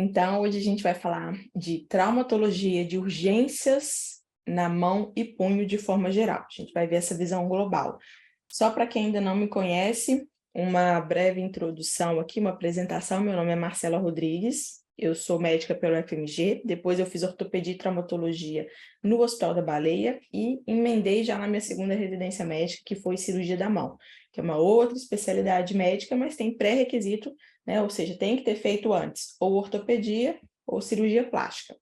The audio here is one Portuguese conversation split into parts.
Então, hoje a gente vai falar de traumatologia de urgências na mão e punho de forma geral. A gente vai ver essa visão global. Só para quem ainda não me conhece, uma breve introdução aqui, uma apresentação. Meu nome é Marcela Rodrigues, eu sou médica pelo FMG, depois eu fiz ortopedia e traumatologia no Hospital da Baleia e emendei já na minha segunda residência médica, que foi cirurgia da mão, que é uma outra especialidade médica, mas tem pré-requisito, né? Ou seja, tem que ter feito antes ou ortopedia ou cirurgia plástica.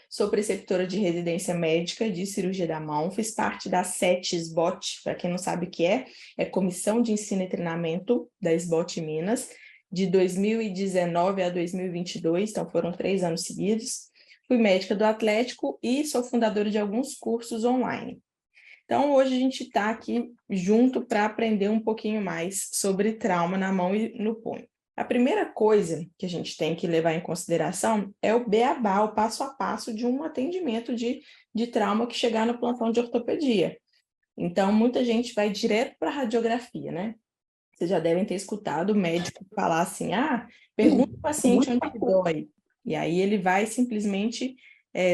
Sou preceptora de residência médica de cirurgia da mão, fiz parte da SBOT, para quem não sabe o que é Comissão de Ensino e Treinamento da SBOT Minas, de 2019 a 2022, então foram 3 anos seguidos. Fui médica do Atlético e sou fundadora de alguns cursos online. Então, hoje a gente está aqui junto para aprender um pouquinho mais sobre trauma na mão e no punho. A primeira coisa que a gente tem que levar em consideração é o beabá, o passo a passo de um atendimento de trauma que chegar no plantão de ortopedia. Então, muita gente vai direto para a radiografia, né? Vocês já devem ter escutado o médico falar assim, pergunta ao paciente onde que dói. E aí ele vai simplesmente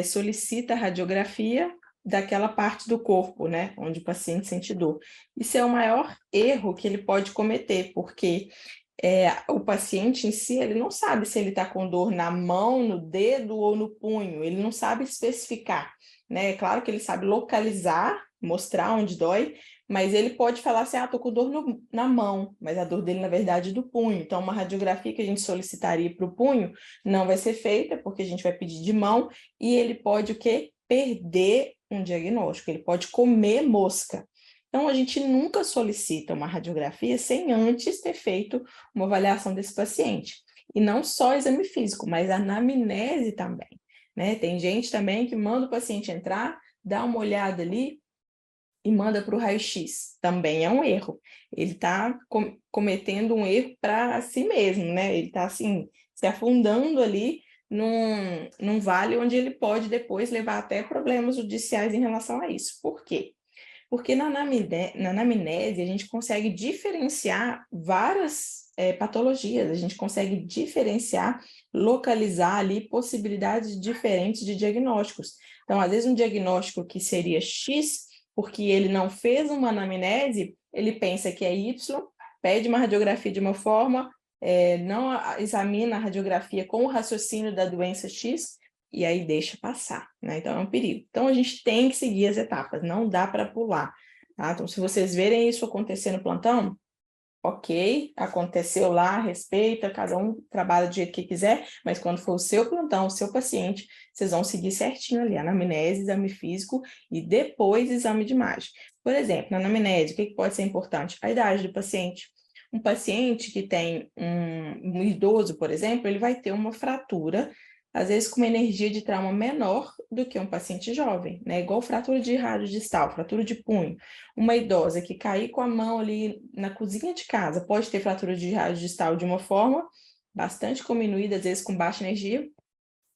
solicita a radiografia daquela parte do corpo, né? Onde o paciente sente dor. Isso é o maior erro que ele pode cometer, porque o paciente em si, ele não sabe se ele está com dor na mão, no dedo ou no punho, ele não sabe especificar, né? É claro que ele sabe localizar, mostrar onde dói, mas ele pode falar assim, estou com dor na mão, mas a dor dele, na verdade, é do punho. Então, uma radiografia que a gente solicitaria para o punho não vai ser feita, porque a gente vai pedir de mão, e ele pode o quê? Perder um diagnóstico, ele pode comer mosca. Então, a gente nunca solicita uma radiografia sem antes ter feito uma avaliação desse paciente. E não só exame físico, mas a anamnese também, né? Tem gente também que manda o paciente entrar, dá uma olhada ali e manda para o raio-x. Também é um erro. Ele está cometendo um erro para si mesmo, né? Ele está, assim, se afundando ali num vale onde ele pode depois levar até problemas judiciais em relação a isso. Por quê? Porque na anamnese a gente consegue diferenciar várias patologias, a gente consegue diferenciar, localizar ali possibilidades diferentes de diagnósticos. Então, às vezes um diagnóstico que seria X, porque ele não fez uma anamnese, ele pensa que é Y, pede uma radiografia de uma forma, não examina a radiografia com o raciocínio da doença X, e aí deixa passar, né? Então, é um perigo. Então, a gente tem que seguir as etapas, não dá para pular, tá? Então, se vocês verem isso acontecer no plantão, ok, aconteceu lá, respeita, cada um trabalha do jeito que quiser, mas quando for o seu plantão, o seu paciente, vocês vão seguir certinho ali, anamnese, exame físico e depois exame de imagem. Por exemplo, na anamnese, o que pode ser importante? A idade do paciente. Um paciente que tem um idoso, por exemplo, ele vai ter uma fratura, às vezes com uma energia de trauma menor do que um paciente jovem, né? Igual fratura de rádio distal, fratura de punho. Uma idosa que cair com a mão ali na cozinha de casa pode ter fratura de rádio distal de uma forma bastante diminuída, às vezes com baixa energia,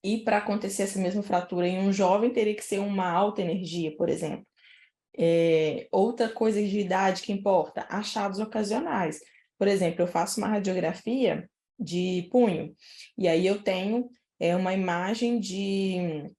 e para acontecer essa mesma fratura em um jovem teria que ser uma alta energia, por exemplo. Outra coisa de idade que importa, achados ocasionais. Por exemplo, eu faço uma radiografia de punho, e aí eu tenho uma imagem de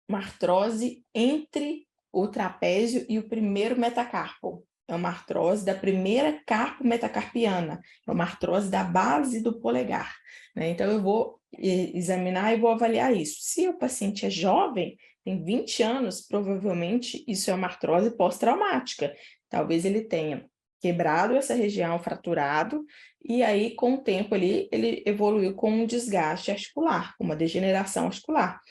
uma artrose entre o trapézio e o primeiro metacarpo. É uma artrose da primeira carpo metacarpiana, é uma artrose da base do polegar, né? Então, eu vou examinar e vou avaliar isso. Se o paciente é jovem, tem 20 anos, provavelmente isso é uma artrose pós-traumática. Talvez ele tenha quebrado essa região, fraturado, e aí, com o tempo ali, ele evoluiu com um desgaste articular, uma degeneração articular.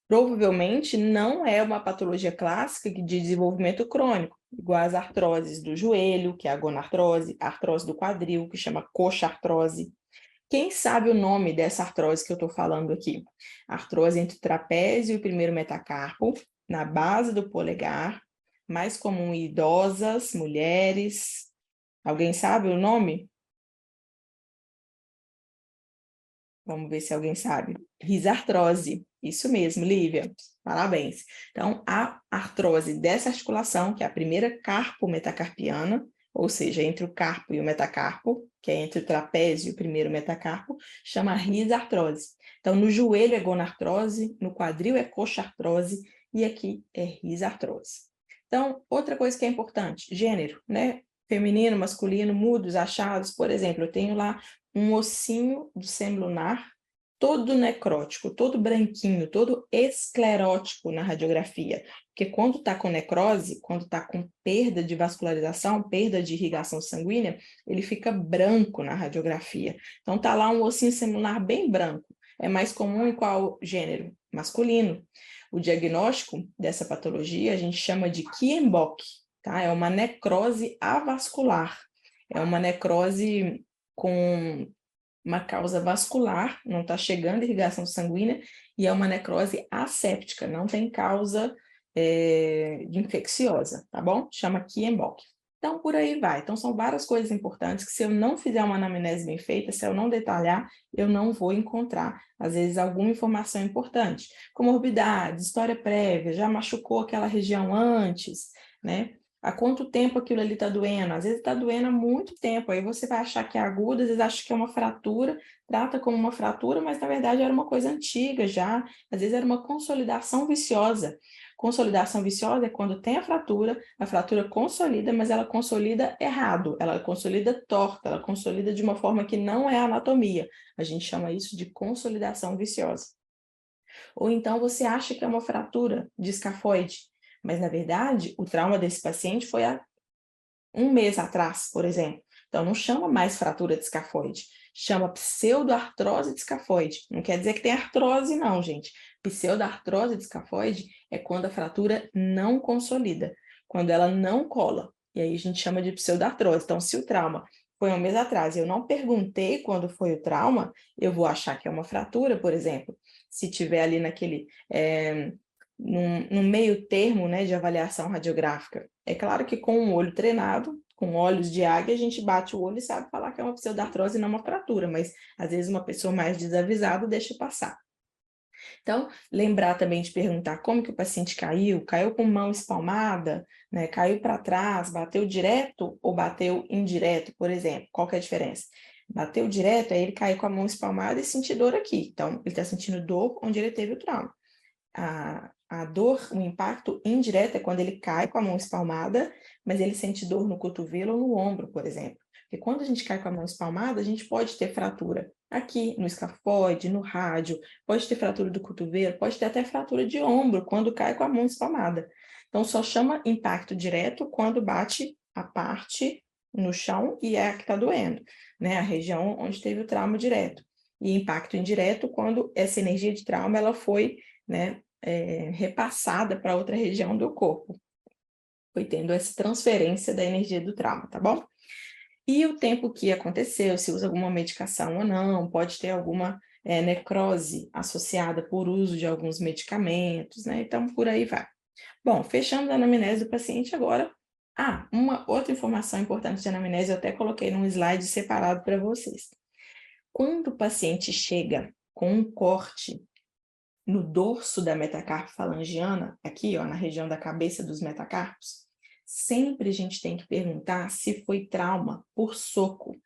Provavelmente não é uma patologia clássica de desenvolvimento crônico, igual as artroses do joelho, que é a gonartrose, a artrose do quadril, que chama coxartrose. Quem sabe o nome dessa artrose que eu estou falando aqui? Artrose entre o trapézio e o primeiro metacarpo, na base do polegar, mais comum em idosas, mulheres. Alguém sabe o nome? Vamos ver se alguém sabe. Risartrose. Isso mesmo, Lívia. Parabéns. Então, a artrose dessa articulação, que é a primeira carpo metacarpiana, ou seja, entre o carpo e o metacarpo, que é entre o trapézio e o primeiro metacarpo, chama risartrose. Então, no joelho é gonartrose, no quadril é coxartrose e aqui é risartrose. Então, outra coisa que é importante, gênero, né? Feminino, masculino, mudos, achados, por exemplo, eu tenho lá um ossinho do sêmio lunar, todo necrótico, todo branquinho, todo esclerótico na radiografia. Porque quando está com necrose, quando está com perda de vascularização, perda de irrigação sanguínea, ele fica branco na radiografia. Então está lá um ossinho semilunar bem branco. É mais comum em qual gênero? Masculino. O diagnóstico dessa patologia a gente chama de Kienbock, tá? É uma necrose avascular. É uma necrose com uma causa vascular, não está chegando irrigação sanguínea, e é uma necrose asséptica, não tem causa de infecciosa, tá bom? Chama Kienbock. Então, por aí vai. Então, são várias coisas importantes que se eu não fizer uma anamnese bem feita, se eu não detalhar, eu não vou encontrar, às vezes, alguma informação importante. Comorbidade, história prévia, já machucou aquela região antes, né? Há quanto tempo aquilo ali está doendo? Às vezes está doendo há muito tempo, aí você vai achar que é aguda, às vezes acha que é uma fratura, trata como uma fratura, mas na verdade era uma coisa antiga já, às vezes era uma consolidação viciosa. Consolidação viciosa é quando tem a fratura consolida, mas ela consolida errado, ela consolida torta, ela consolida de uma forma que não é anatomia. A gente chama isso de consolidação viciosa. Ou então você acha que é uma fratura de escafoide, mas na verdade o trauma desse paciente foi há um mês atrás, por exemplo. Então não chama mais fratura de escafoide, chama pseudoartrose de escafoide. Não quer dizer que tem artrose não, gente. Pseudoartrose de escafoide é quando a fratura não consolida, quando ela não cola. E aí a gente chama de pseudoartrose. Então se o trauma foi um mês atrás e eu não perguntei quando foi o trauma, eu vou achar que é uma fratura, por exemplo. Se tiver ali naquele... num meio termo, né, de avaliação radiográfica. É claro que com um olho treinado, com olhos de águia, a gente bate o olho e sabe falar que é uma pseudartrose e não uma fratura, mas às vezes uma pessoa mais desavisada deixa passar. Então, lembrar também de perguntar como que o paciente caiu, caiu com mão espalmada, né, caiu para trás, bateu direto ou bateu indireto, por exemplo, qual que é a diferença? Bateu direto, aí ele caiu com a mão espalmada e sentir dor aqui, então ele está sentindo dor onde ele teve o trauma. A dor, o impacto indireto é quando ele cai com a mão espalmada, mas ele sente dor no cotovelo ou no ombro, por exemplo. Porque quando a gente cai com a mão espalmada, a gente pode ter fratura aqui no escafoide, no rádio, pode ter fratura do cotovelo, pode ter até fratura de ombro quando cai com a mão espalmada. Então, só chama impacto direto quando bate a parte no chão e é a que está doendo, né? A região onde teve o trauma direto. E impacto indireto quando essa energia de trauma ela foi, né, repassada para outra região do corpo. Foi tendo essa transferência da energia do trauma, tá bom? E o tempo que aconteceu, se usa alguma medicação ou não, pode ter alguma necrose associada por uso de alguns medicamentos, né? Então, por aí vai. Bom, fechando a anamnese do paciente agora. Uma outra informação importante de anamnese, eu até coloquei num slide separado para vocês. Quando o paciente chega com um corte no dorso da metacarpo falangiana, aqui ó, na região da cabeça dos metacarpos, sempre a gente tem que perguntar se foi trauma por soco.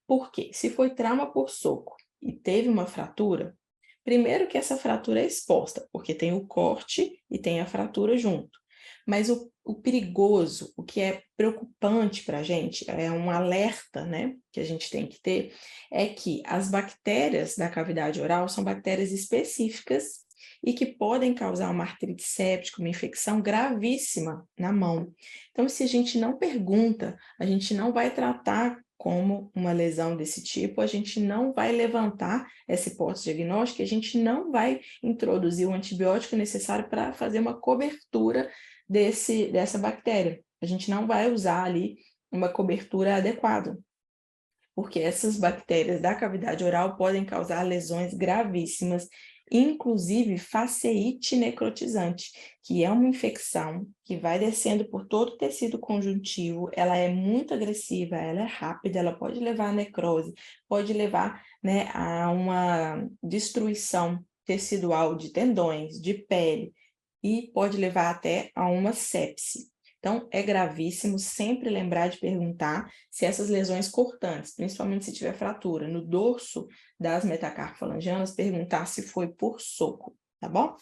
Por quê? Se foi trauma por soco e teve uma fratura, primeiro que essa fratura é exposta, porque tem o corte e tem a fratura junto. Mas o perigoso, o que é preocupante para a gente, é um alerta, né, que a gente tem que ter, é que as bactérias da cavidade oral são bactérias específicas e que podem causar uma artrite séptica, uma infecção gravíssima na mão. Então, se a gente não pergunta, a gente não vai tratar como uma lesão desse tipo, a gente não vai levantar essa hipótese diagnóstica, a gente não vai introduzir o antibiótico necessário para fazer uma cobertura dessa bactéria. A gente não vai usar ali uma cobertura adequada, porque essas bactérias da cavidade oral podem causar lesões gravíssimas, inclusive faceite necrotizante, que é uma infecção que vai descendo por todo o tecido conjuntivo, ela é muito agressiva, ela é rápida, ela pode levar a necrose, pode levar, né, a uma destruição tecidual de tendões, de pele, e pode levar até a uma sepse. Então, é gravíssimo sempre lembrar de perguntar se essas lesões cortantes, principalmente se tiver fratura no dorso das metacarpofalangianas, perguntar se foi por soco, tá bom?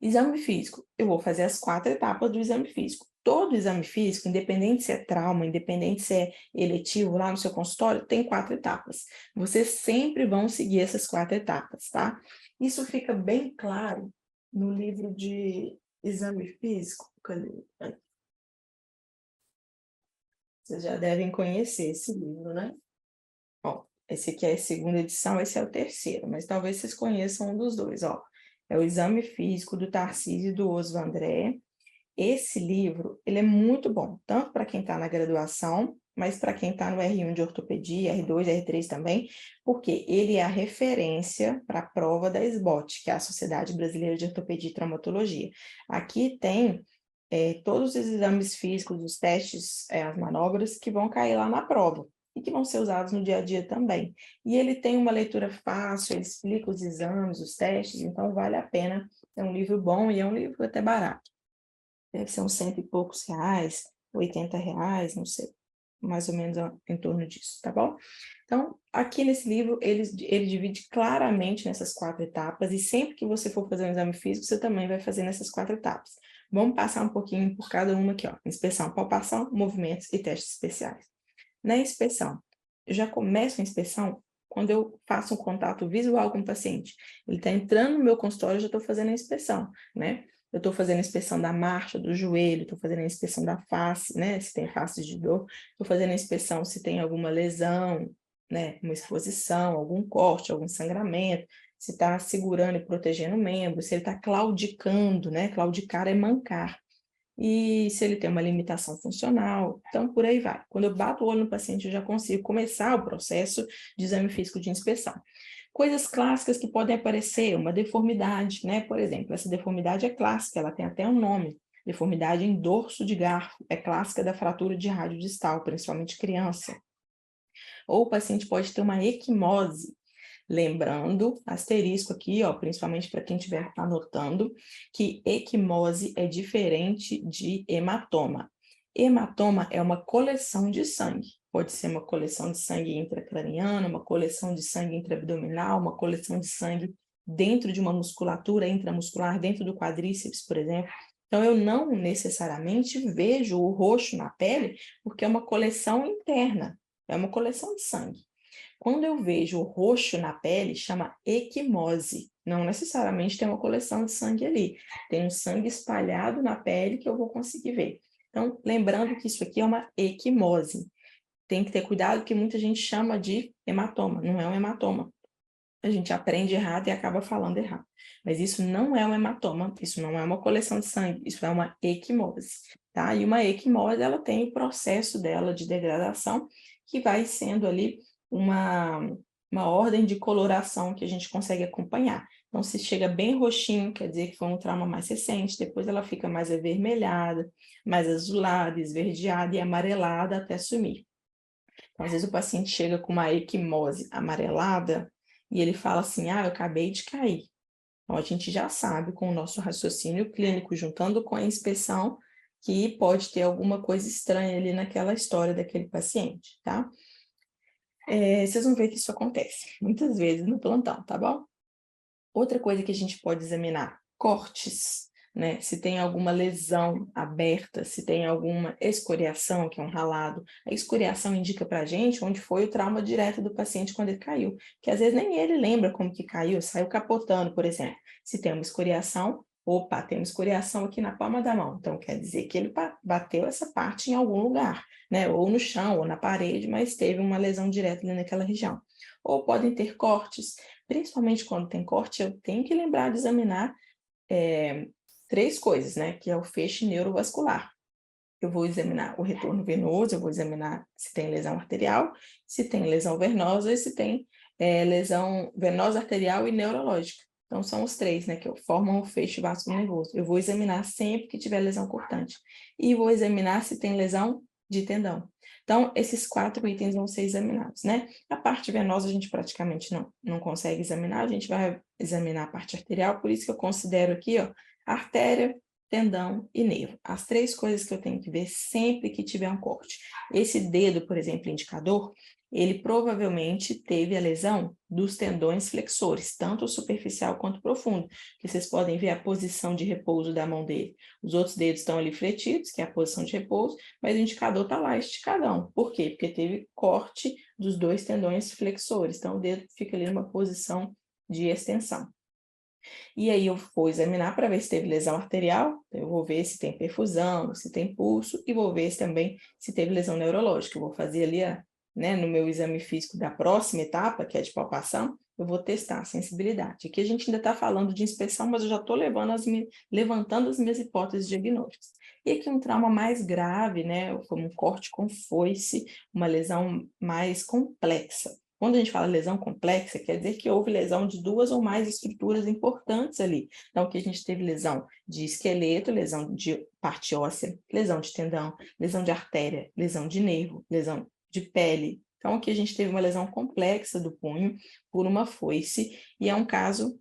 Exame físico. Eu vou fazer as 4 etapas do exame físico. Todo exame físico, independente se é trauma, independente se é eletivo lá no seu consultório, tem 4 etapas. Vocês sempre vão seguir essas 4 etapas, tá? Isso fica bem claro no livro de exame físico. Cadê? Vocês já devem conhecer esse livro, né? Ó, esse aqui é a segunda edição, esse é o terceiro, mas talvez vocês conheçam um dos dois, ó. É o Exame Físico do Tarcísio e do Osvo André. Esse livro, ele é muito bom, tanto para quem está na graduação, mas para quem está no R1 de ortopedia, R2, R3 também, porque ele é a referência para a prova da SBOT, que é a Sociedade Brasileira de Ortopedia e Traumatologia. Aqui tem todos os exames físicos, os testes, as manobras que vão cair lá na prova e que vão ser usados no dia a dia também. E ele tem uma leitura fácil, ele explica os exames, os testes, então vale a pena. É um livro bom e é um livro até barato. Deve ser uns 100 e poucos reais, R$ 80, não sei, mais ou menos em torno disso, tá bom? Então, aqui nesse livro, ele divide claramente nessas 4 etapas, e sempre que você for fazer um exame físico, você também vai fazer nessas 4 etapas. Vamos passar um pouquinho por cada uma aqui, ó. Inspeção, palpação, movimentos e testes especiais. Na inspeção, eu já começo a inspeção quando eu faço um contato visual com o paciente. Ele está entrando no meu consultório, eu já estou fazendo a inspeção, né? Eu estou fazendo a inspeção da marcha, do joelho, estou fazendo a inspeção da face, né? Se tem face de dor, estou fazendo a inspeção se tem alguma lesão, né? Uma exposição, algum corte, algum sangramento, se está segurando e protegendo o membro, se ele está claudicando, né? Claudicar é mancar. E se ele tem uma limitação funcional, então por aí vai. Quando eu bato o olho no paciente, eu já consigo começar o processo de exame físico de inspeção. Coisas clássicas que podem aparecer, uma deformidade, né? Por exemplo, essa deformidade é clássica, ela tem até um nome. Deformidade em dorso de garfo, é clássica da fratura de rádio distal, principalmente criança. Ou o paciente pode ter uma equimose, lembrando, asterisco aqui, ó, principalmente para quem estiver anotando, que equimose é diferente de hematoma. Hematoma é uma coleção de sangue. Pode ser uma coleção de sangue intracraniana, uma coleção de sangue intraabdominal, uma coleção de sangue dentro de uma musculatura intramuscular, dentro do quadríceps, por exemplo. Então, eu não necessariamente vejo o roxo na pele, porque é uma coleção interna, é uma coleção de sangue. Quando eu vejo o roxo na pele, chama equimose. Não necessariamente tem uma coleção de sangue ali. Tem um sangue espalhado na pele que eu vou conseguir ver. Então, lembrando que isso aqui é uma equimose. Tem que ter cuidado que muita gente chama de hematoma. Não é um hematoma. A gente aprende errado e acaba falando errado. Mas isso não é um hematoma, isso não é uma coleção de sangue, isso é uma equimose, tá? E uma equimose, ela tem o processo dela de degradação, que vai sendo ali uma ordem de coloração que a gente consegue acompanhar. Então, se chega bem roxinho, quer dizer que foi um trauma mais recente, depois ela fica mais avermelhada, mais azulada, esverdeada e amarelada até sumir. Então, às vezes o paciente chega com uma equimose amarelada e ele fala assim, eu acabei de cair. Então, a gente já sabe, com o nosso raciocínio clínico, juntando com a inspeção, que pode ter alguma coisa estranha ali naquela história daquele paciente, tá? Vocês vão ver que isso acontece muitas vezes no plantão, tá bom? Outra coisa que a gente pode examinar, cortes, né? Se tem alguma lesão aberta, se tem alguma escoriação, que é um ralado. A escoriação indica para a gente onde foi o trauma direto do paciente quando ele caiu, que às vezes nem ele lembra como que caiu, saiu capotando, por exemplo. Se tem uma escoriação, opa, tem uma escoriação aqui na palma da mão, então quer dizer que ele bateu essa parte em algum lugar, né? Ou no chão, ou na parede, mas teve uma lesão direta ali naquela região. Ou podem ter cortes, principalmente quando tem corte, eu tenho que lembrar de examinar 3 coisas, né? Que é o feixe neurovascular. Eu vou examinar o retorno venoso, eu vou examinar se tem lesão arterial, se tem lesão venosa e se tem lesão venosa, arterial e neurológica. Então, são os 3, né? Que formam o feixe vascular-nervoso. Eu vou examinar sempre que tiver lesão cortante. E vou examinar se tem lesão de tendão. Então, esses 4 itens vão ser examinados, né? A parte venosa a gente praticamente não consegue examinar, a gente vai examinar a parte arterial, por isso que eu considero aqui, ó, a artéria tendão e nervo. As 3 coisas que eu tenho que ver sempre que tiver um corte. Esse dedo, por exemplo, indicador, ele provavelmente teve a lesão dos tendões flexores, tanto o superficial quanto o profundo, que vocês podem ver a posição de repouso da mão dele. Os outros dedos estão ali fletidos, que é a posição de repouso, mas o indicador está lá esticadão. Por quê? Porque teve corte dos 2 tendões flexores, então o dedo fica ali numa posição de extensão. E aí eu vou examinar para ver se teve lesão arterial, eu vou ver se tem perfusão, se tem pulso, e vou ver também se teve lesão neurológica. Eu vou fazer ali, no meu exame físico da próxima etapa, que é de palpação, eu vou testar a sensibilidade. Aqui a gente ainda está falando de inspeção, mas eu já estou levantando as minhas hipóteses diagnósticas. E aqui um trauma mais grave, como um corte com foice, uma lesão mais complexa. Quando a gente fala lesão complexa, quer dizer que houve lesão de 2 ou mais estruturas importantes ali. Então, aqui a gente teve lesão de esqueleto, lesão de parte óssea, lesão de tendão, lesão de artéria, lesão de nervo, lesão de pele. Então, aqui a gente teve uma lesão complexa do punho por uma foice, e é um caso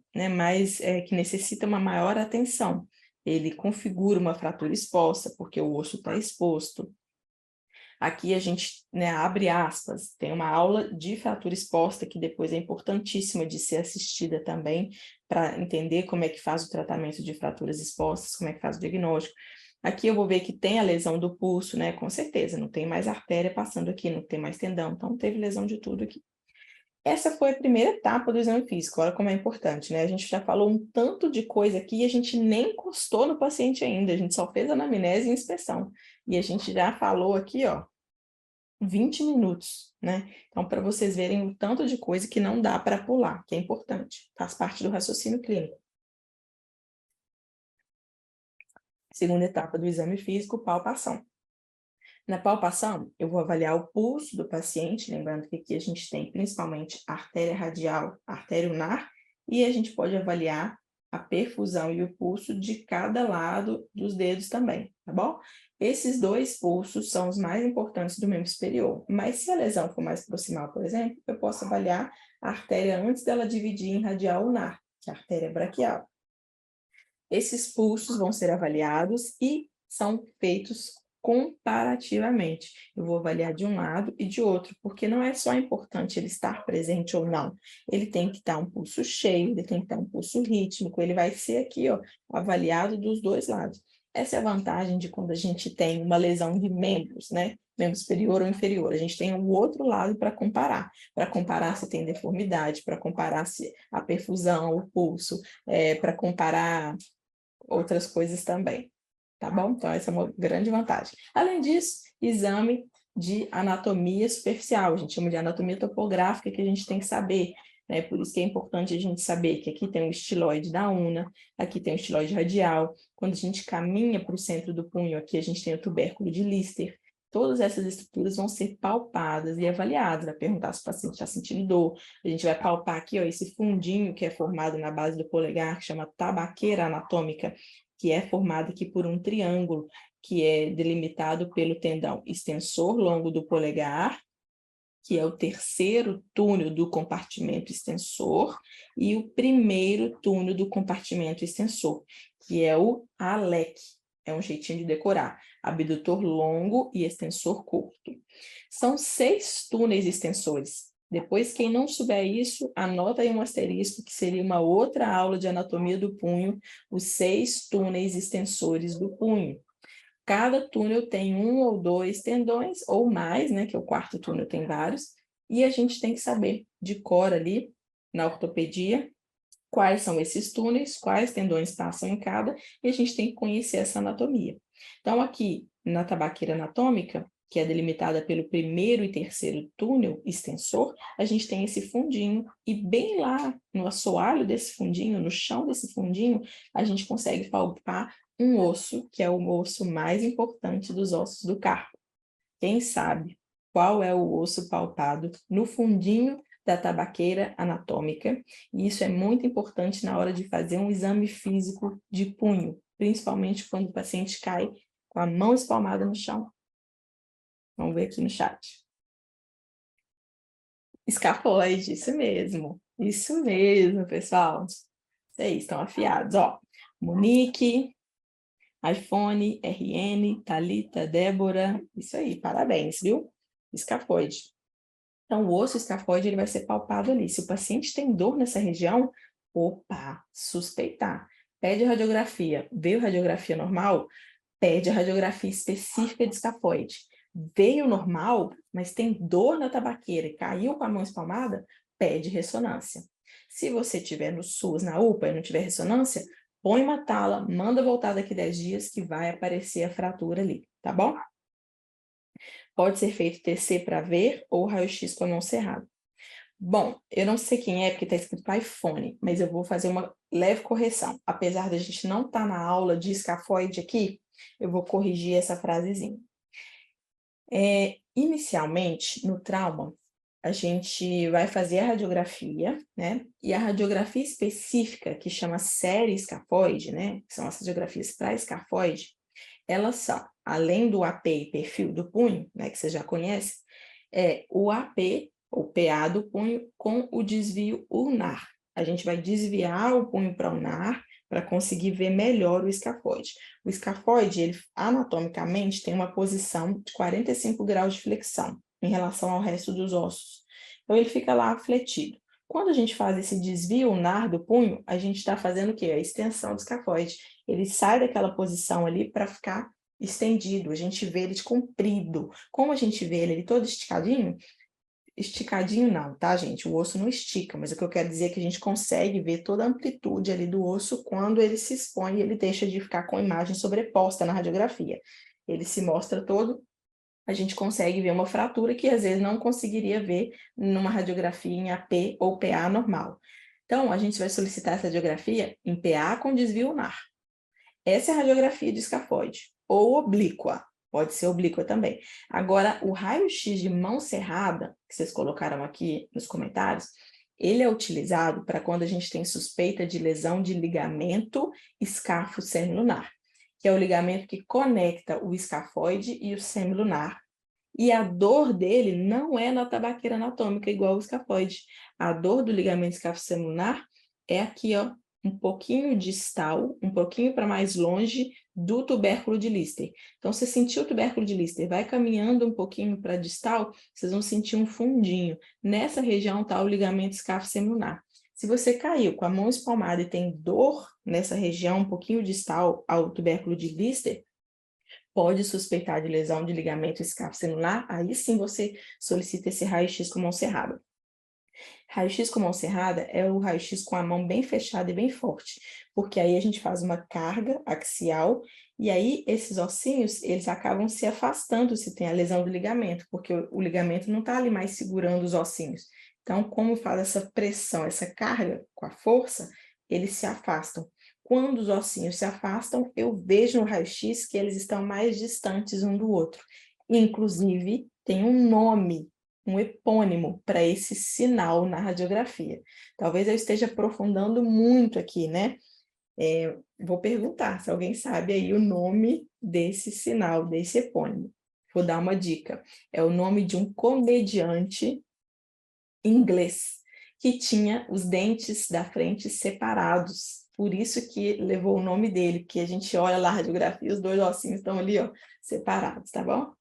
que necessita uma maior atenção. Ele configura uma fratura exposta, porque o osso está exposto. Aqui a gente abre aspas, tem uma aula de fratura exposta que depois é importantíssima de ser assistida também para entender como é que faz o tratamento de fraturas expostas, como é que faz o diagnóstico. Aqui eu vou ver que tem a lesão do pulso, com certeza, não tem mais artéria passando aqui, não tem mais tendão, então teve lesão de tudo aqui. Essa foi a primeira etapa do exame físico, olha como é importante, A gente já falou um tanto de coisa aqui e a gente nem encostou no paciente ainda, a gente só fez anamnese e inspeção. E a gente já falou aqui, 20 minutos, Então, para vocês verem o tanto de coisa que não dá para pular, que é importante, faz parte do raciocínio clínico. Segunda etapa do exame físico, palpação. Na palpação, eu vou avaliar o pulso do paciente, lembrando que aqui a gente tem principalmente a artéria radial, a artéria ulnar, e a gente pode avaliar a perfusão e o pulso de cada lado dos dedos também, tá bom? Esses 2 pulsos são os mais importantes do membro superior, mas se a lesão for mais proximal, por exemplo, eu posso avaliar a artéria antes dela dividir em radial ulnar, que é a artéria braquial. Esses pulsos vão ser avaliados e são feitos comparativamente. Eu vou avaliar de um lado e de outro, porque não é só importante ele estar presente ou não. Ele tem que estar um pulso cheio, ele tem que estar um pulso rítmico, ele vai ser aqui, avaliado dos 2 lados. Essa é a vantagem de quando a gente tem uma lesão de membros, membro superior ou inferior. A gente tem o outro lado para comparar se tem deformidade, para comparar se a perfusão, o pulso, para comparar outras coisas também, tá bom? Então, essa é uma grande vantagem. Além disso, exame de anatomia superficial, a gente chama de anatomia topográfica, que a gente tem que saber, Por isso que é importante a gente saber que aqui tem o estiloide da una, aqui tem o estiloide radial, quando a gente caminha para o centro do punho, aqui a gente tem o tubérculo de Lister. Todas essas estruturas vão ser palpadas e avaliadas, vai perguntar se o paciente está sentindo dor. A gente vai palpar aqui, esse fundinho que é formado na base do polegar, que chama tabaqueira anatômica, que é formado aqui por um triângulo, que é delimitado pelo tendão extensor longo do polegar, que é o terceiro túnel do compartimento extensor, e o primeiro túnel do compartimento extensor, que é o ALEC. É um jeitinho de decorar. Abdutor longo e extensor curto. São 6 túneis extensores. Depois, quem não souber isso, anota aí um asterisco, que seria uma outra aula de anatomia do punho, os 6 túneis extensores do punho. Cada túnel tem 1 ou 2 tendões, ou mais, que o quarto túnel tem vários, e a gente tem que saber de cor ali, na ortopedia, quais são esses túneis, quais tendões passam em cada, e a gente tem que conhecer essa anatomia. Então, aqui na tabaqueira anatômica, que é delimitada pelo primeiro e terceiro túnel extensor, a gente tem esse fundinho, e bem lá no assoalho desse fundinho, no chão desse fundinho, a gente consegue palpar um osso, que é o osso mais importante dos ossos do carpo. Quem sabe qual é o osso palpado no fundinho da tabaqueira anatômica? E isso é muito importante na hora de fazer um exame físico de punho, principalmente quando o paciente cai com a mão espalmada no chão. Vamos ver aqui no chat. Escafoide, isso mesmo, pessoal. Vocês estão afiados, ó. Monique, iPhone, RN, Thalita, Débora, isso aí, parabéns, viu? Escafoide. Então, o osso escafoide ele vai ser palpado ali. Se o paciente tem dor nessa região, opa, suspeitar. Pede a radiografia, veio radiografia normal, pede a radiografia específica de escafoide. Veio normal, mas tem dor na tabaqueira e caiu com a mão espalmada, pede ressonância. Se você tiver no SUS, na UPA e não tiver ressonância, põe uma tala, manda voltar daqui 10 dias que vai aparecer a fratura ali, tá bom? Pode ser feito TC para ver ou raio-x com a mão cerrada. Bom, eu não sei quem é, porque está escrito iPhone, mas eu vou fazer uma leve correção. Apesar da gente não estar na aula de escafoide aqui, eu vou corrigir essa frasezinha. Inicialmente, no trauma, a gente vai fazer a radiografia, né? E a radiografia específica, que chama série escafoide, né? Que são as radiografias para escafoide, elas são, além do AP e perfil do punho, né? Que você já conhece, o AP, ou PA do punho, com o desvio ulnar. A gente vai desviar o punho para ulnar para conseguir ver melhor o escafoide. O escafoide, ele anatomicamente tem uma posição de 45 graus de flexão em relação ao resto dos ossos. Então, ele fica lá fletido. Quando a gente faz esse desvio ulnar do punho, a gente está fazendo o quê? A extensão do escafoide. Ele sai daquela posição ali para ficar estendido, a gente vê ele de comprido. Como a gente vê ele todo esticadinho, esticadinho não, tá, gente? O osso não estica, mas o que eu quero dizer é que a gente consegue ver toda a amplitude ali do osso quando ele se expõe e ele deixa de ficar com a imagem sobreposta na radiografia. Ele se mostra todo, a gente consegue ver uma fratura que às vezes não conseguiria ver numa radiografia em AP ou PA normal. Então, a gente vai solicitar essa radiografia em PA com desvio ulnar. Essa é a radiografia de escafoide, ou oblíqua, pode ser oblíqua também. Agora, o raio-x de mão cerrada, que vocês colocaram aqui nos comentários, ele é utilizado para quando a gente tem suspeita de lesão de ligamento escafo semilunar, que é o ligamento que conecta o escafoide e o semilunar. E a dor dele não é na tabaqueira anatômica, igual o escafoide. A dor do ligamento escafo semilunar é aqui, ó, um pouquinho distal, um pouquinho para mais longe do tubérculo de Lister. Então, se sentir o tubérculo de Lister, vai caminhando um pouquinho para distal, vocês vão sentir um fundinho. Nessa região está o ligamento escafo semilunar. Se você caiu com a mão espalmada e tem dor nessa região um pouquinho distal ao tubérculo de Lister, pode suspeitar de lesão de ligamento escafo semilunar, aí sim você solicita esse raio-x com mão cerrada. Raio-x com mão cerrada é o raio-x com a mão bem fechada e bem forte, porque aí a gente faz uma carga axial e aí esses ossinhos, eles acabam se afastando se tem a lesão do ligamento, porque o ligamento não está ali mais segurando os ossinhos. Então, como faz essa pressão, essa carga com a força, eles se afastam. Quando os ossinhos se afastam, eu vejo no raio-x que eles estão mais distantes um do outro. Inclusive, tem um nome, um epônimo para esse sinal na radiografia. Talvez eu esteja aprofundando muito aqui, né? Vou perguntar se alguém sabe aí o nome desse sinal, desse epônimo. Vou dar uma dica. É o nome de um comediante inglês que tinha os dentes da frente separados. Por isso que levou o nome dele, porque a gente olha lá a radiografia, os dois ossinhos estão ali, ó, separados, tá bom?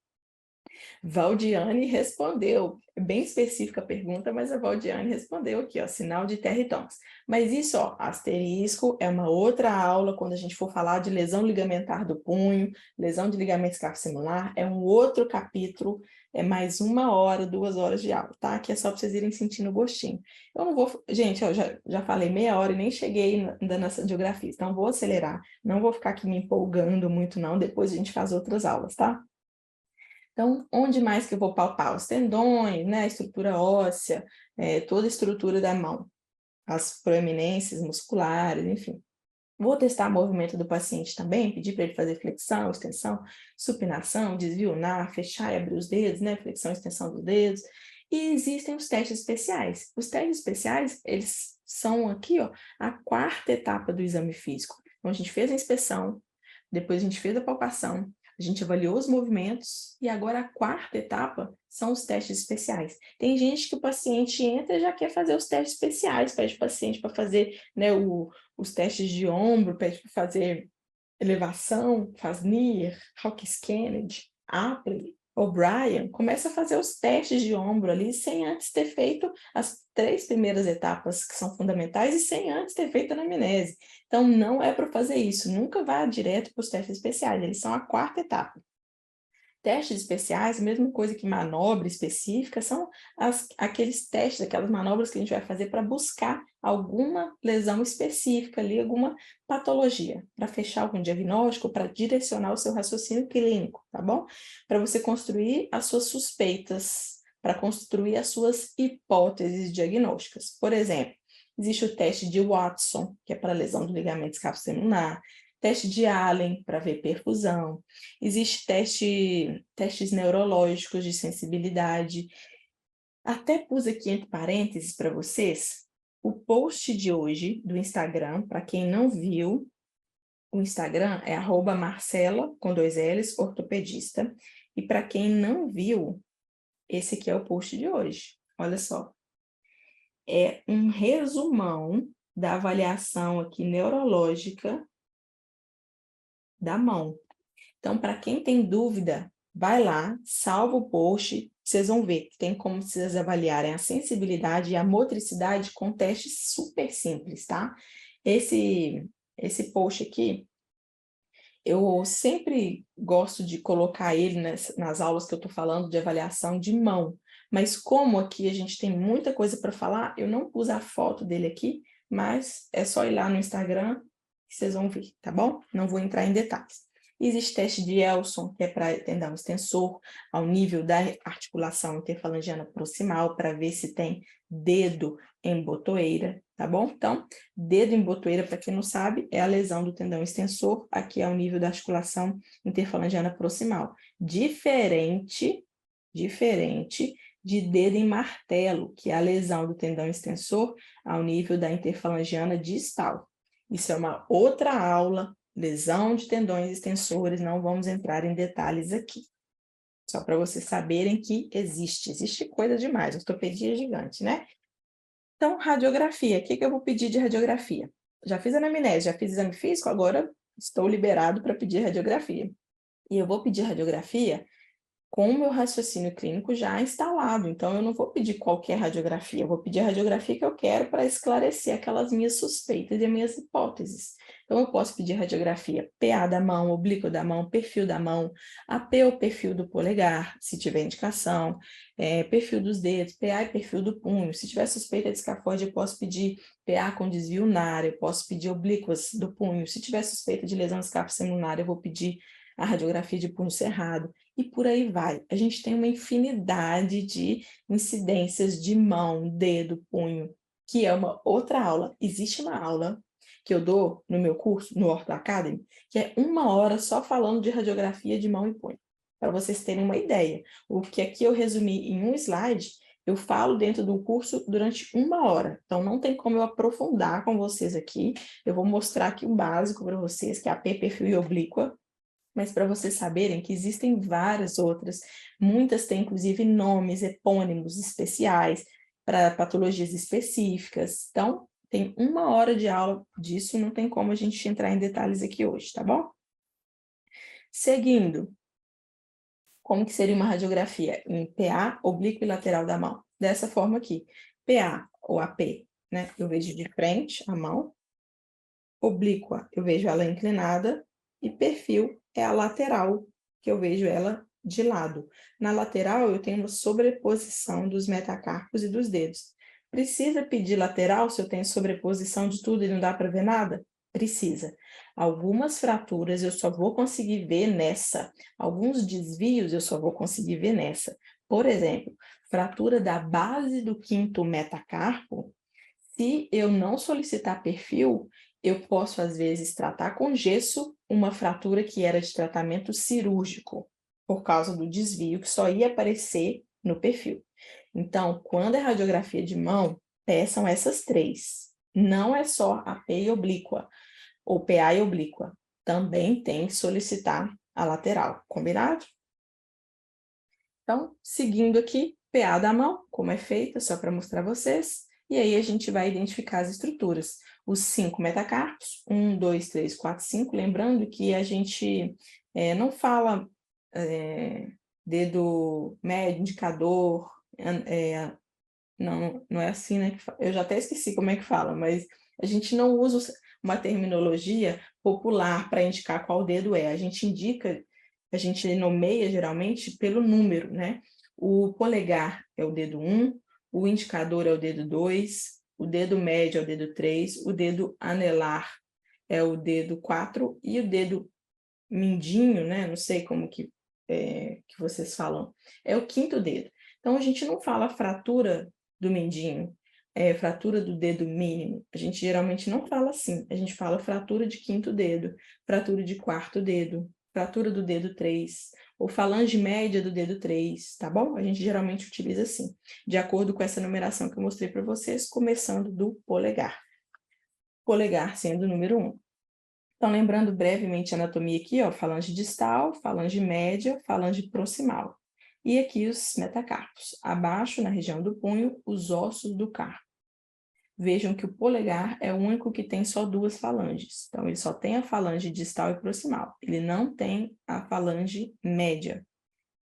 Valdiane respondeu, bem específica a pergunta, mas a Valdiane respondeu aqui, ó, sinal de Terry Thomas. Mas isso, ó, asterisco, é uma outra aula quando a gente for falar de lesão ligamentar do punho, lesão de ligamento escafo-semilunar, é um outro capítulo, é mais 1 hora, 2 horas de aula, tá? Que é só para vocês irem sentindo o gostinho. Eu não vou, gente, eu já falei meia hora e nem cheguei ainda nessa geografia, então vou acelerar, não vou ficar aqui me empolgando muito não, depois a gente faz outras aulas, tá? Então, onde mais que eu vou palpar? Os tendões, né? A estrutura óssea, toda a estrutura da mão, as proeminências musculares, enfim. Vou testar o movimento do paciente também, pedir para ele fazer flexão, extensão, supinação, desvio ulnar, fechar e abrir os dedos, né? Flexão e extensão dos dedos. E existem os testes especiais. Os testes especiais, eles são aqui, ó, a quarta etapa do exame físico. Então, a gente fez a inspeção, depois a gente fez a palpação, a gente avaliou os movimentos e agora a quarta etapa são os testes especiais. Tem gente que o paciente entra e já quer fazer os testes especiais, pede o paciente para fazer, né, os testes de ombro, pede para fazer Elevação, Fasnier, Hawkins Kennedy, Apley, O'Brien, começa a fazer os testes de ombro ali sem antes ter feito as 3 primeiras etapas que são fundamentais e sem antes ter feito a anamnese. Então, não é para fazer isso, nunca vá direto para os testes especiais, eles são a 4ª etapa. Testes especiais, a mesma coisa que manobra específica, são aqueles testes, aquelas manobras que a gente vai fazer para buscar alguma lesão específica ali, alguma patologia, para fechar algum diagnóstico, para direcionar o seu raciocínio clínico, tá bom? Para você construir as suas suspeitas, para construir as suas hipóteses diagnósticas. Por exemplo, existe o teste de Watson, que é para lesão do ligamento escápulo-seminal, teste de Allen, para ver perfusão, existe testes neurológicos de sensibilidade. Até pus aqui entre parênteses para vocês o post de hoje do Instagram, para quem não viu, o Instagram é @Marcela, com 2 L's, ortopedista, e para quem não viu, esse aqui é o post de hoje, olha só. É um resumão da avaliação aqui neurológica da mão. Então, para quem tem dúvida, vai lá, salva o post, vocês vão ver que tem como vocês avaliarem a sensibilidade e a motricidade com testes super simples, tá? Esse post aqui, eu sempre gosto de colocar ele nas aulas que eu estou falando de avaliação de mão, mas como aqui a gente tem muita coisa para falar, eu não pus a foto dele aqui, mas é só ir lá no Instagram que vocês vão ver, tá bom? Não vou entrar em detalhes. Existe teste de Elson, que é para tendão extensor, ao nível da articulação interfalangiana proximal, para ver se tem dedo em botoeira, tá bom? Então, dedo em botoeira, para quem não sabe, é a lesão do tendão extensor, aqui ao nível da articulação interfalangiana proximal. Diferente de dedo em martelo, que é a lesão do tendão extensor ao nível da interfalangiana distal. Isso é uma outra aula, lesão de tendões extensores, não vamos entrar em detalhes aqui. Só para vocês saberem que existe coisa demais, ortopedia é gigante, né? Então, radiografia, o que eu vou pedir de radiografia? Já fiz anamnese, já fiz exame físico, agora estou liberado para pedir radiografia. E eu vou pedir radiografia com o meu raciocínio clínico já instalado, então eu não vou pedir qualquer radiografia, eu vou pedir a radiografia que eu quero para esclarecer aquelas minhas suspeitas e minhas hipóteses. Então eu posso pedir radiografia PA da mão, oblíqua da mão, perfil da mão, AP ou perfil do polegar, se tiver indicação, perfil dos dedos, PA e perfil do punho. Se tiver suspeita de escafóide, eu posso pedir PA com desvio unário, eu posso pedir oblíquas do punho. Se tiver suspeita de lesão escápulo-seminal, eu vou pedir a radiografia de punho cerrado. E por aí vai. A gente tem uma infinidade de incidências de mão, dedo, punho, que é uma outra aula. Existe uma aula que eu dou no meu curso, no Ortho Academy, que é 1 hora só falando de radiografia de mão e punho, para vocês terem uma ideia. O que aqui eu resumi em um slide, eu falo dentro do curso durante 1 hora. Então, não tem como eu aprofundar com vocês aqui. Eu vou mostrar aqui o básico para vocês, que é a AP, perfil e oblíqua, mas para vocês saberem que existem várias outras, muitas têm inclusive nomes, epônimos especiais para patologias específicas. Então, tem 1 hora de aula disso, não tem como a gente entrar em detalhes aqui hoje, tá bom? Seguindo, como que seria uma radiografia? Em PA, oblíquo e lateral da mão. Dessa forma aqui, PA ou AP, né? Eu vejo de frente a mão, oblíqua, eu vejo ela inclinada, e perfil é a lateral, que eu vejo ela de lado. Na lateral, eu tenho uma sobreposição dos metacarpos e dos dedos. Precisa pedir lateral se eu tenho sobreposição de tudo e não dá para ver nada? Precisa. Algumas fraturas eu só vou conseguir ver nessa. Alguns desvios eu só vou conseguir ver nessa. Por exemplo, fratura da base do 5º metacarpo, se eu não solicitar perfil, eu posso, às vezes, tratar com gesso uma fratura que era de tratamento cirúrgico, por causa do desvio que só ia aparecer no perfil. Então, quando é radiografia de mão, peçam essas 3. Não é só AP e oblíqua, ou PA e oblíqua. Também tem que solicitar a lateral, combinado? Então, seguindo aqui, PA da mão, como é feita, só para mostrar a vocês. e aí a gente vai identificar as estruturas. Os 5 metacarpos, 1, 2, 3, 4, 5, lembrando que a gente não fala dedo médio, indicador, não é assim, né? Eu já até esqueci como é que fala, mas a gente não usa uma terminologia popular para indicar qual dedo é. A gente nomeia geralmente pelo número, né? O polegar é o dedo 1, o indicador é o dedo 2, o dedo médio é o dedo 3, o dedo anelar é o dedo 4 e o dedo mindinho, né? Não sei como que vocês falam, é o 5º dedo. Então, a gente não fala fratura do mindinho, fratura do dedo mínimo. A gente geralmente não fala assim. A gente fala fratura de 5º dedo, fratura de 4º dedo, fratura do dedo 3, ou falange média do dedo 3, tá bom? A gente geralmente utiliza assim, de acordo com essa numeração que eu mostrei para vocês, começando do polegar. Polegar sendo o número 1. Então, lembrando brevemente a anatomia aqui, ó, falange distal, falange média, falange proximal. E aqui os metacarpos. Abaixo, na região do punho, os ossos do carpo. Vejam que o polegar é o único que tem só 2 falanges. Então, ele só tem a falange distal e proximal. Ele não tem a falange média.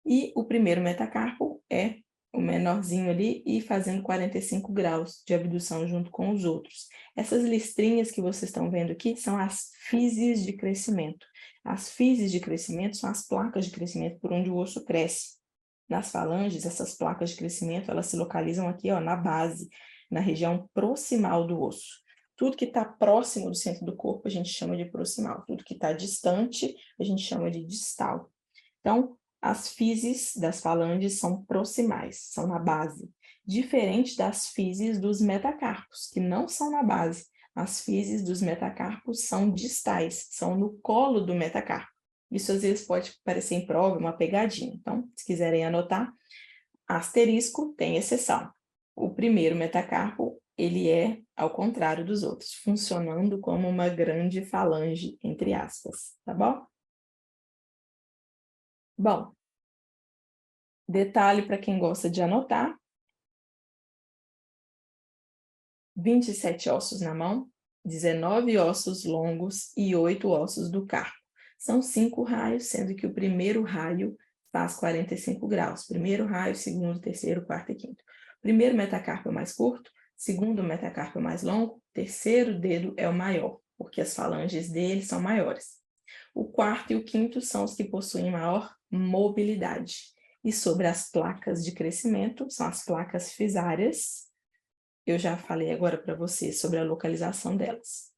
E o primeiro metacarpo é o menorzinho ali e fazendo 45 graus de abdução junto com os outros. Essas listrinhas que vocês estão vendo aqui são as físis de crescimento. As físis de crescimento são as placas de crescimento por onde o osso cresce. Nas falanges, essas placas de crescimento, elas se localizam aqui, ó, na base, na região proximal do osso. Tudo que está próximo do centro do corpo, a gente chama de proximal. Tudo que está distante, a gente chama de distal. Então, as físis das falanges são proximais, são na base, diferente das físis dos metacarpos, que não são na base. As físis dos metacarpos são distais, são no colo do metacarpo. Isso às vezes pode parecer em prova uma pegadinha. Então, se quiserem anotar, asterisco tem exceção. O primeiro metacarpo, ele é ao contrário dos outros, funcionando como uma grande falange, entre aspas, tá bom? Bom, detalhe para quem gosta de anotar: 27 ossos na mão, 19 ossos longos e 8 ossos do carpo. São 5 raios, sendo que o primeiro raio faz 45 graus. Primeiro raio, segundo, terceiro, quarto e quinto. Primeiro metacarpo é o mais curto, segundo metacarpo é o mais longo, terceiro dedo é o maior, porque as falanges dele são maiores. O quarto e o quinto são os que possuem maior mobilidade. E sobre as placas de crescimento, são as placas fisárias. Eu já falei agora para vocês sobre a localização delas.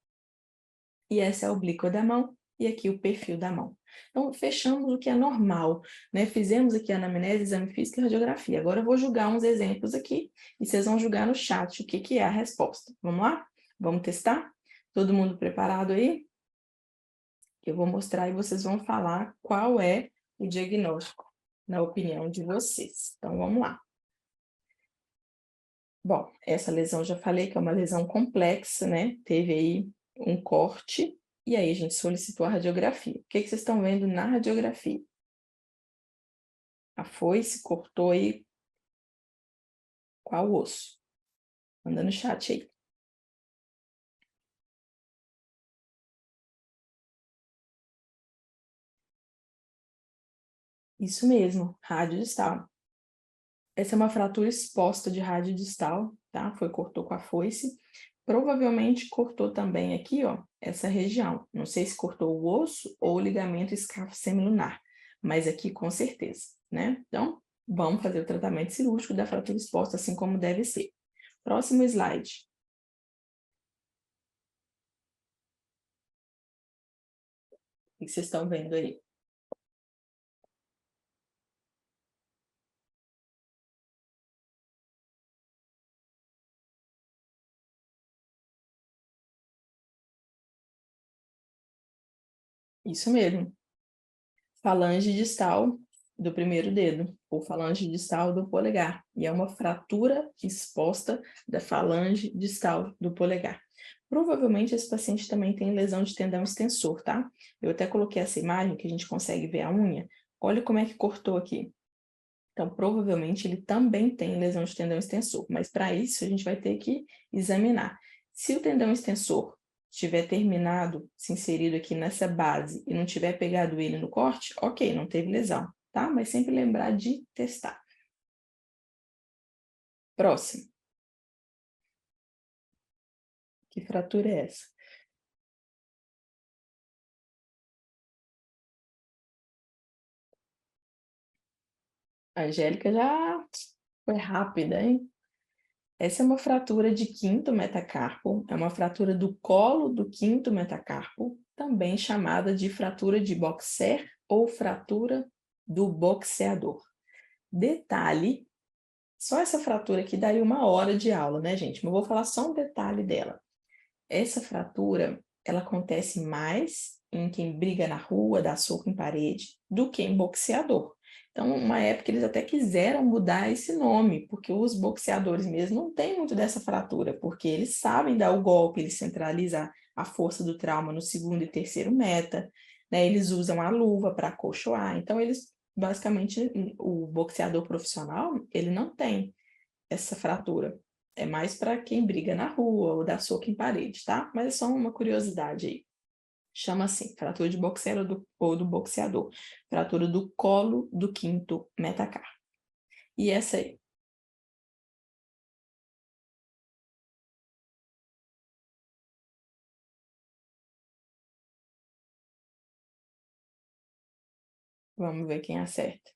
E essa é a oblíqua da mão, e aqui o perfil da mão. Então, fechamos o que é normal, né? Fizemos aqui a anamnese, exame físico e radiografia. Agora eu vou julgar uns exemplos aqui, e vocês vão julgar no chat o que é a resposta. Vamos lá? Vamos testar? Todo mundo preparado aí? Eu vou mostrar e vocês vão falar qual é o diagnóstico, na opinião de vocês. Então, vamos lá. Bom, essa lesão já falei que é uma lesão complexa, né? Teve aí um corte, e aí a gente solicitou a radiografia. O que vocês estão vendo na radiografia? A foice cortou aí qual osso? Manda no chat aí. Isso mesmo, rádio distal. Essa é uma fratura exposta de rádio distal, tá? Cortou com a foice. Provavelmente cortou também aqui, ó, essa região. Não sei se cortou o osso ou o ligamento escápula semilunar, mas aqui com certeza, né? Então, vamos fazer o tratamento cirúrgico da fratura exposta, assim como deve ser. Próximo slide. O que vocês estão vendo aí? Isso mesmo. Falange distal do primeiro dedo, ou falange distal do polegar. E é uma fratura exposta da falange distal do polegar. Provavelmente esse paciente também tem lesão de tendão extensor, tá? Eu até coloquei essa imagem que a gente consegue ver a unha. Olha como é que cortou aqui. Então, provavelmente, ele também tem lesão de tendão extensor, mas para isso a gente vai ter que examinar. Se o tendão extensor tiver terminado, se inserido aqui nessa base e não tiver pegado ele no corte, ok, não teve lesão, tá? Mas sempre lembrar de testar. Próximo. Que fratura é essa? A Angélica já foi rápida, hein? Essa é uma fratura de quinto metacarpo, é uma fratura do colo do quinto metacarpo, também chamada de fratura de Boxer ou fratura do boxeador. Detalhe, só essa fratura aqui daria 1 hora de aula, né, gente? Mas eu vou falar só um detalhe dela. Essa fratura, ela acontece mais em quem briga na rua, dá soco em parede, do que em boxeador. Então, uma época eles até quiseram mudar esse nome, porque os boxeadores mesmo não têm muito dessa fratura, porque eles sabem dar o golpe, eles centralizam a força do trauma no segundo e terceiro meta, né? Eles usam a luva para acolchoar. Então, eles, basicamente, o boxeador profissional, ele não tem essa fratura. É mais para quem briga na rua ou dá soco em parede, tá? Mas é só uma curiosidade aí. Chama assim, fratura de boxer ou do boxeador. Fratura do colo do quinto metacarpo. E essa aí? Vamos ver quem acerta.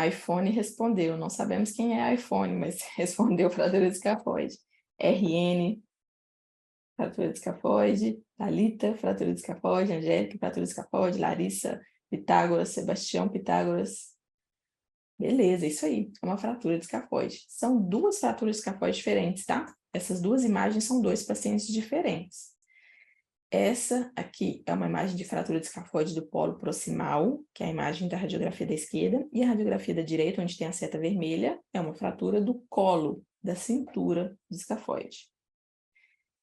iPhone respondeu. Não sabemos quem é iPhone, mas respondeu fratura de escafoide. RN, fratura de escafoide. Thalita, fratura de escafoide. Angélica, fratura de escafoide. Larissa, Pitágoras, Sebastião, Pitágoras. Beleza, isso aí, é uma fratura de escafoide. São 2 fraturas de escafoide diferentes, tá? Essas 2 imagens são 2 pacientes diferentes. Essa aqui é uma imagem de fratura de escafoide do polo proximal, que é a imagem da radiografia da esquerda, e a radiografia da direita, onde tem a seta vermelha, é uma fratura do colo, da cintura do escafoide.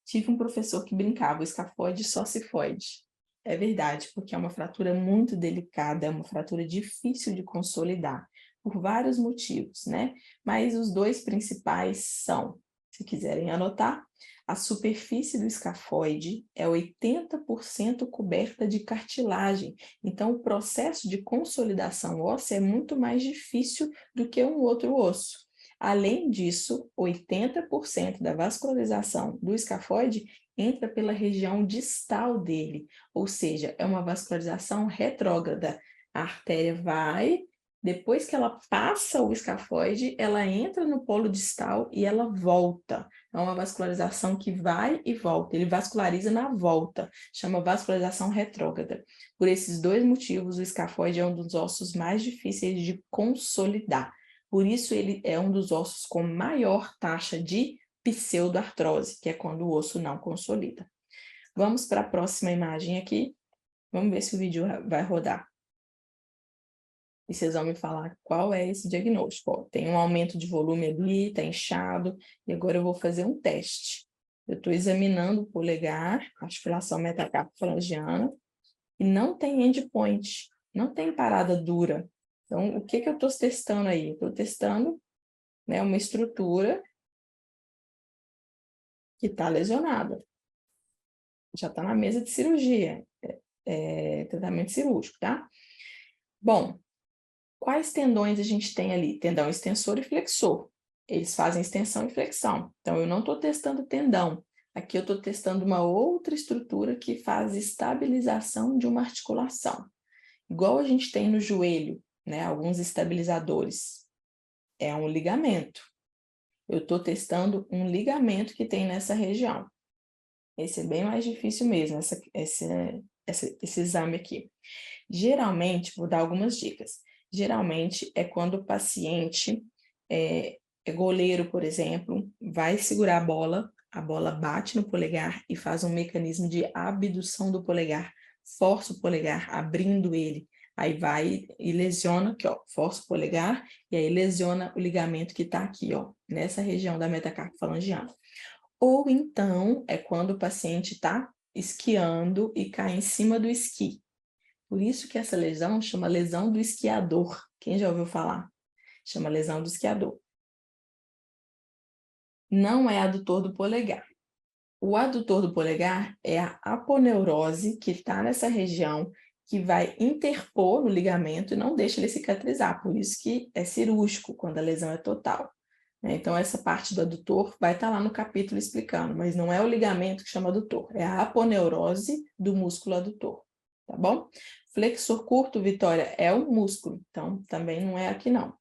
Tive um professor que brincava, o escafoide só se fode. É verdade, porque é uma fratura muito delicada, é uma fratura difícil de consolidar, por vários motivos, né? Mas os 2 principais são, se quiserem anotar, a superfície do escafoide é 80% coberta de cartilagem, então o processo de consolidação óssea é muito mais difícil do que um outro osso. Além disso, 80% da vascularização do escafoide entra pela região distal dele, ou seja, é uma vascularização retrógrada. A artéria vai, depois que ela passa o escafoide, ela entra no polo distal e ela volta. É uma vascularização que vai e volta, ele vasculariza na volta, chama vascularização retrógrada. Por esses 2 motivos, o escafoide é um dos ossos mais difíceis de consolidar. Por isso, ele é um dos ossos com maior taxa de pseudoartrose, que é quando o osso não consolida. Vamos para a próxima imagem aqui. Vamos ver se o vídeo vai rodar. E vocês vão me falar qual é esse diagnóstico. Ó, tem um aumento de volume ali, está inchado, e agora eu vou fazer um teste. Eu estou examinando o polegar, a articulação metacarpo-falangiana, e não tem endpoint, não tem parada dura. Então, o que eu estou testando aí? Estou testando, né, uma estrutura que está lesionada. Já está na mesa de cirurgia, tratamento cirúrgico, tá? Bom, quais tendões a gente tem ali? Tendão extensor e flexor. Eles fazem extensão e flexão. Então, eu não estou testando tendão. Aqui eu estou testando uma outra estrutura que faz estabilização de uma articulação. Igual a gente tem no joelho, né? Alguns estabilizadores. É um ligamento. Eu estou testando um ligamento que tem nessa região. Esse é bem mais difícil mesmo, esse exame aqui. Geralmente, vou dar algumas dicas. Geralmente é quando o paciente é goleiro, por exemplo, vai segurar a bola bate no polegar e faz um mecanismo de abdução do polegar, força o polegar, abrindo ele. Aí vai e lesiona aqui, ó, força o polegar e aí lesiona o ligamento que está aqui, ó, nessa região da metacarpo-falangiana. Ou então, é quando o paciente está esquiando e cai em cima do esqui. Por isso que essa lesão chama lesão do esquiador. Quem já ouviu falar? Chama lesão do esquiador. Não é adutor do polegar. O adutor do polegar é a aponeurose que está nessa região, que vai interpor no ligamento e não deixa ele cicatrizar. Por isso que é cirúrgico quando a lesão é total. Então, essa parte do adutor vai estar lá no capítulo explicando, mas não é o ligamento que chama adutor, é a aponeurose do músculo adutor, tá bom? Flexor curto, Vitória, é o músculo, então também não é aqui não.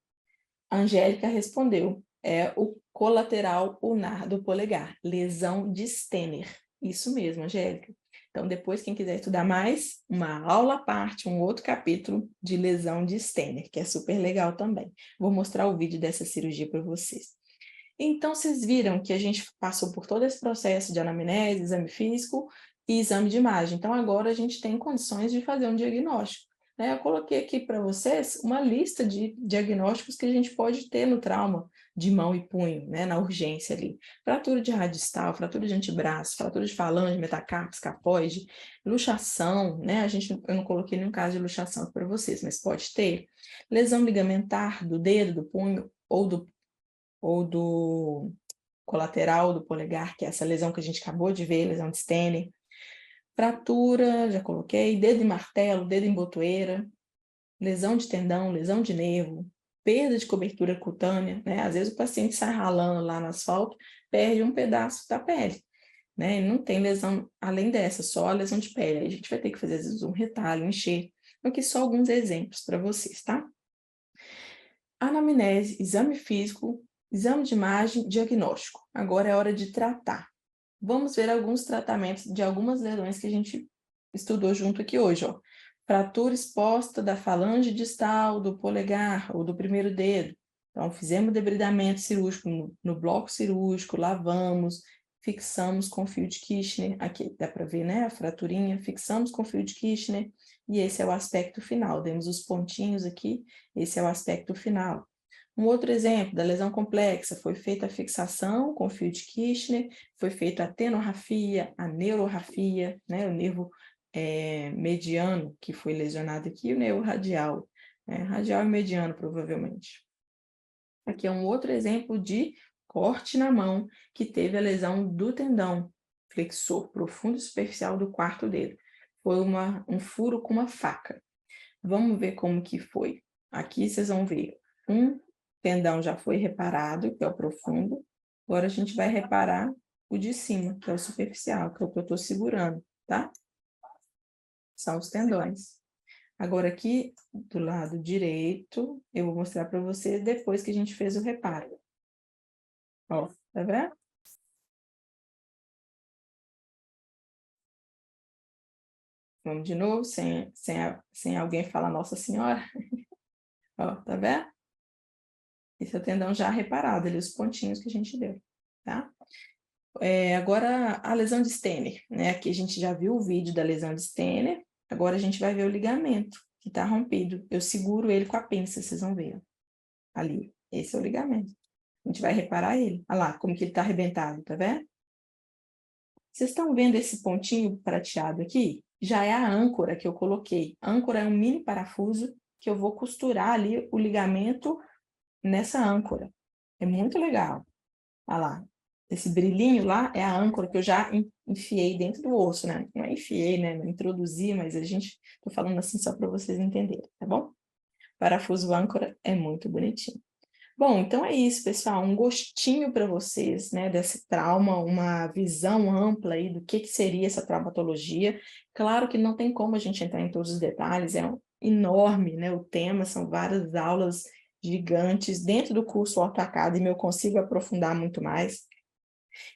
A Angélica respondeu, é o colateral ulnar do polegar, lesão de Stenner. Isso mesmo, Angélica. Então, depois, quem quiser estudar mais, uma aula à parte, um outro capítulo de lesão de Stenner, que é super legal também. Vou mostrar o vídeo dessa cirurgia para vocês. Então, vocês viram que a gente passou por todo esse processo de anamnese, exame físico e exame de imagem. Então, agora a gente tem condições de fazer um diagnóstico. Eu coloquei aqui para vocês uma lista de diagnósticos que a gente pode ter no trauma de mão e punho, na urgência ali. Fratura de radistal, fratura de antebraço, fratura de falange, metacarpo, escapoide, luxação, eu não coloquei nenhum caso de luxação para vocês, mas pode ter. Lesão ligamentar do dedo, do punho ou do colateral do polegar, que é essa lesão que a gente acabou de ver, lesão de Stenner. Fratura, já coloquei, dedo em martelo, dedo em botoeira, lesão de tendão, lesão de nervo, perda de cobertura cutânea, Às vezes o paciente sai ralando lá no asfalto, perde um pedaço da pele, E não tem lesão além dessa, só a lesão de pele. Aí a gente vai ter que fazer, às vezes, um retalho, um enxerto. Aqui só alguns exemplos para vocês, tá? Anamnese, exame físico, exame de imagem, diagnóstico. Agora é hora de tratar. Vamos ver alguns tratamentos de algumas lesões que a gente estudou junto aqui hoje, ó. Fratura exposta da falange distal, do polegar ou do primeiro dedo. Então, fizemos debridamento cirúrgico no bloco cirúrgico, lavamos, fixamos com fio de Kirchner, aqui dá para ver, a fraturinha, fixamos com fio de Kirchner, e esse é o aspecto final, demos os pontinhos aqui, esse é o aspecto final. Um outro exemplo da lesão complexa, foi feita a fixação com fio de Kirchner, foi feita a tenorrafia, a neurorrafia, o nervo mediano que foi lesionado aqui, e o nervo radial, radial e mediano provavelmente. Aqui é um outro exemplo de corte na mão, que teve a lesão do tendão flexor profundo superficial do quarto dedo. Foi um furo com uma faca. Vamos ver como que foi. Aqui vocês vão ver um tendão já foi reparado, que é o profundo. Agora a gente vai reparar o de cima, que é o superficial, que é o que eu estou segurando, tá? São os tendões. Agora aqui, do lado direito, eu vou mostrar para vocês depois que a gente fez o reparo. Ó, tá vendo? Vamos de novo, sem alguém falar Nossa Senhora. Ó, tá vendo? Esse é o tendão já reparado, ali os pontinhos que a gente deu, tá? Agora, a lesão de Stenner, Aqui a gente já viu o vídeo da lesão de Stenner, agora a gente vai ver o ligamento que está rompido. Eu seguro ele com a pinça, vocês vão ver. Ó. Ali, esse é o ligamento. A gente vai reparar ele. Olha lá, como que ele está arrebentado, tá vendo? Vocês estão vendo esse pontinho prateado aqui? Já é a âncora que eu coloquei. A âncora é um mini parafuso que eu vou costurar ali o ligamento nessa âncora. É muito legal. Olha lá. Esse brilhinho lá é a âncora que eu já enfiei dentro do osso, Não enfiei, não introduzi, mas a gente... Estou falando assim só para vocês entenderem, tá bom? Parafuso âncora é muito bonitinho. Bom, então é isso, pessoal. Um gostinho para vocês, desse trauma, uma visão ampla aí do que seria essa traumatologia. Claro que não tem como a gente entrar em todos os detalhes, é enorme, o tema, são várias aulas gigantes. Dentro do curso Orto Academy eu consigo aprofundar muito mais.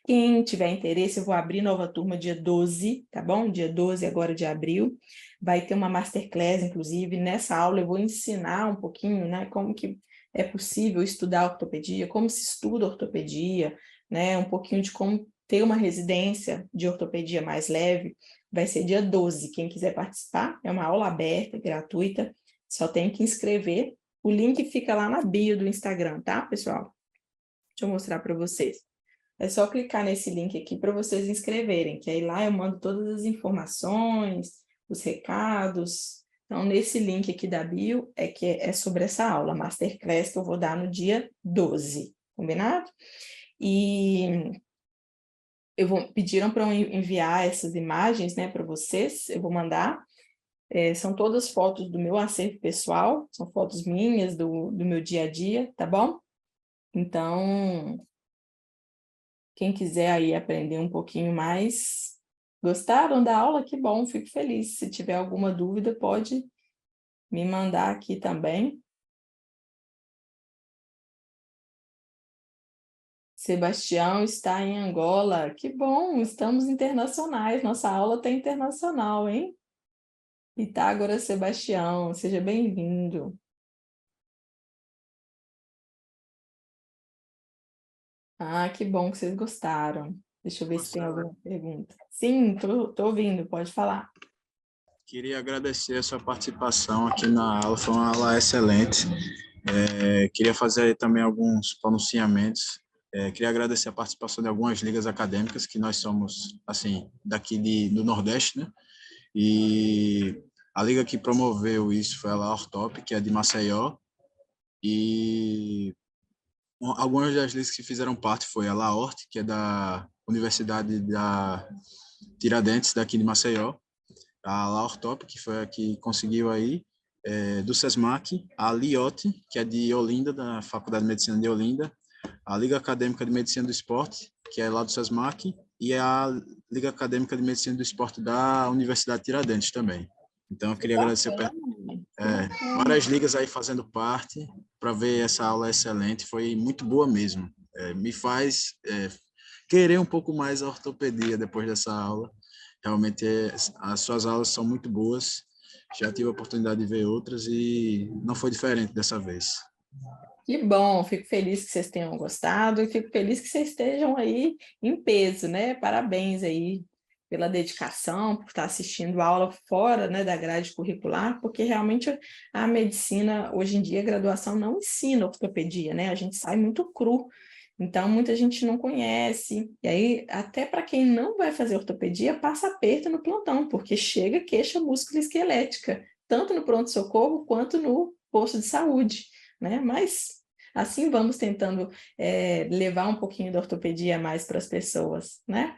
Quem tiver interesse, eu vou abrir nova turma dia 12, tá bom? Dia 12 agora de abril. Vai ter uma masterclass, inclusive. Nessa aula eu vou ensinar um pouquinho, como que é possível estudar ortopedia, como se estuda ortopedia, um pouquinho de como ter uma residência de ortopedia mais leve. Vai ser dia 12. Quem quiser participar, é uma aula aberta, gratuita. Só tem que inscrever. O link fica lá na bio do Instagram, tá, pessoal? Deixa eu mostrar para vocês. É só clicar nesse link aqui para vocês inscreverem, que aí lá eu mando todas as informações, os recados, Então, nesse link aqui da bio é que é sobre essa aula, Masterclass, que eu vou dar no dia 12, combinado? E pediram para eu enviar essas imagens, né, para vocês, eu vou mandar. São todas fotos do meu acervo pessoal, são fotos minhas, do meu dia a dia, tá bom? Então, quem quiser aí aprender um pouquinho mais, gostaram da aula? Que bom, fico feliz. Se tiver alguma dúvida, pode me mandar aqui também. Sebastião está em Angola. Que bom, estamos internacionais. Nossa aula está internacional, hein? Pitágoras Sebastião, seja bem-vindo. Ah, que bom que vocês gostaram. Deixa eu ver se tem alguma pergunta. Sim, tô ouvindo, pode falar. Queria agradecer a sua participação aqui na aula, foi uma aula excelente. Queria fazer também alguns pronunciamentos. Queria agradecer a participação de algumas ligas acadêmicas, que nós somos, assim, daqui do Nordeste, né? E a liga que promoveu isso foi a Laortop, que é de Maceió, e algumas das ligas que fizeram parte foi a Laort, que é da Universidade da Tiradentes, daqui de Maceió, a Laortop, que foi a que conseguiu aí, do SESMAC, a LIOT, que é de Olinda, da Faculdade de Medicina de Olinda, a Liga Acadêmica de Medicina do Esporte, que é lá do SESMAC, e a Liga Acadêmica de Medicina do Esporte da Universidade Tiradentes também. Então, eu queria agradecer várias ligas aí fazendo parte, para ver essa aula excelente, foi muito boa mesmo. Me faz querer um pouco mais a ortopedia depois dessa aula. Realmente, as suas aulas são muito boas, já tive a oportunidade de ver outras e não foi diferente dessa vez. Que bom, fico feliz que vocês tenham gostado e fico feliz que vocês estejam aí em peso, né? Parabéns aí pela dedicação, por estar assistindo a aula fora, né, da grade curricular, porque realmente a medicina, hoje em dia, a graduação não ensina ortopedia, né? A gente sai muito cru, então muita gente não conhece, e aí até para quem não vai fazer ortopedia, passa aperto no plantão, porque chega queixa musculoesquelética, tanto no pronto-socorro quanto no posto de saúde, né? Mas assim vamos tentando levar um pouquinho da ortopedia mais para as pessoas, né?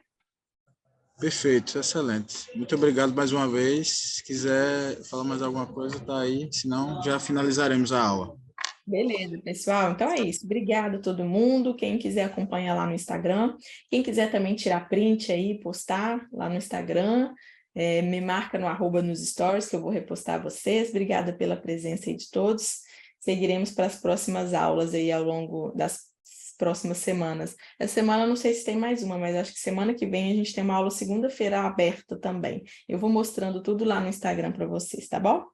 Perfeito, excelente. Muito obrigado mais uma vez. Se quiser falar mais alguma coisa, tá aí. Senão, já finalizaremos a aula. Beleza, pessoal. Então é isso. Obrigada a todo mundo. Quem quiser acompanhar lá no Instagram, quem quiser também tirar print aí, postar lá no Instagram, me marca no @ nos stories que eu vou repostar vocês. Obrigada pela presença aí de todos. Seguiremos para as próximas aulas aí ao longo das próximas semanas. Essa semana não sei se tem mais uma, mas acho que semana que vem a gente tem uma aula segunda-feira aberta também. Eu vou mostrando tudo lá no Instagram para vocês, tá bom?